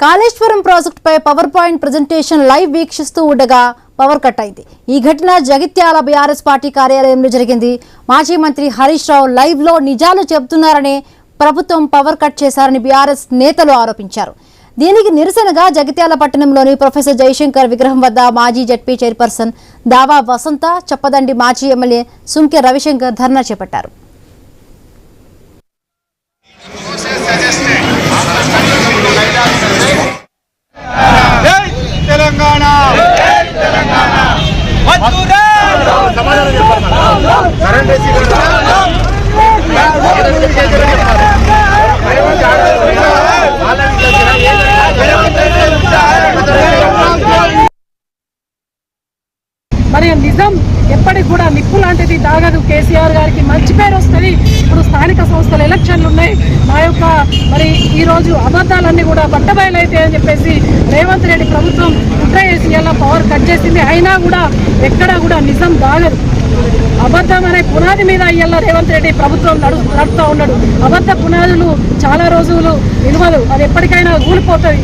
కాళేశ్వరం ప్రాజెక్టుపై power point presentation live వీక్షిస్తూ ఉండగా పవర్ కట్ అయింది. ఈ ఘటన జగిత్యాల బీఆర్ఎస్ పార్టీ కార్యాలయంలో జరిగింది. మాజీ మంత్రి హరీష్ రావు లైవ్ లో నిజాలు చెబుతున్నారని ప్రభుత్వం పవర్ కట్ చేశారని బీఆర్ఎస్ నేతలు ఆరోపించారు. దీనికి నిరసనగా జగిత్యాల పట్టణంలోని ప్రొఫెసర్ జయశంకర్ విగ్రహం వద్ద మాజీ జడ్పీ చైర్పర్సన్ దావా వసంత, చప్పదండి మాజీ ఎమ్మెల్యే సుంకె రవిశంకర్ ధర్నా చేపట్టారు. మరి నిజం ఎప్పటికి కూడా నిప్పు లాంటిది దాగదు. కేసీఆర్ గారికి మంచి పేరు వస్తుంది. ఇప్పుడు స్థానిక సంస్థల ఎలక్షన్లు ఉన్నాయి. మా యొక్క మరి ఈరోజు అబద్ధాలన్నీ కూడా బట్టబయలైతే అని చెప్పేసి రేవంత్ రెడ్డి ప్రభుత్వం కుట్ర చేసి ఇలా పవర్ కట్ చేసింది. అయినా కూడా ఎక్కడా కూడా నిజం దాగదు. అబద్ధం అనే పునాది మీద ఇవాళ రేవంత్ రెడ్డి ప్రభుత్వం నడుపుతూ ఉన్నాడు. అబద్ధ పునాదులు చాలా రోజులు నిలవదు, అది ఎప్పటికైనా కూలిపోతుంది.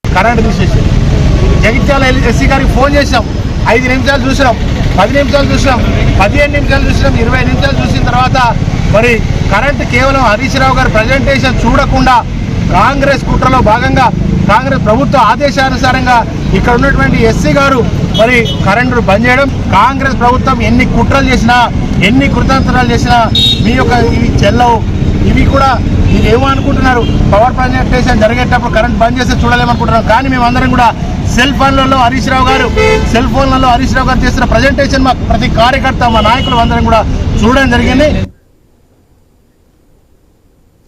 కరెంట్ తీసేసి జగిత్యాల ఎస్సీ గారికి ఫోన్ చేసాం. 5 నిమిషాలు చూసినాం, 10 నిమిషాలు చూసినాం, 15 నిమిషాలు చూసినాం, 20 నిమిషాలు చూసిన తర్వాత మరి కరెంట్ కేవలం హరీష్ రావు గారి ప్రజెంటేషన్ చూడకుండా కాంగ్రెస్ కుట్రలో భాగంగా కాంగ్రెస్ ప్రభుత్వ ఆదేశానుసారంగా ఇక్కడ ఉన్నటువంటి ఎస్సీ గారు మరి కరెంటు బంద్ చేయడం, కాంగ్రెస్ ప్రభుత్వం ఎన్ని కుట్రలు చేసినా ఎన్ని కృతంత్రాలు చేసినా మీ యొక్క ఇవి చెల్లవు. ఇవి కూడా మీరు ఏమనుకుంటున్నారు, పవర్ ప్రజెంటేషన్ జరిగేటప్పుడు కరెంట్ బంద్ చేస్తే చూడలేమనుకుంటున్నారు. కానీ మేమందరం కూడా సెల్ ఫోన్లలో హరీష్ రావు గారు చేసిన ప్రజెంటేషన్ మా ప్రతి కార్యకర్త మా నాయకులు అందరం కూడా చూడడం జరిగింది.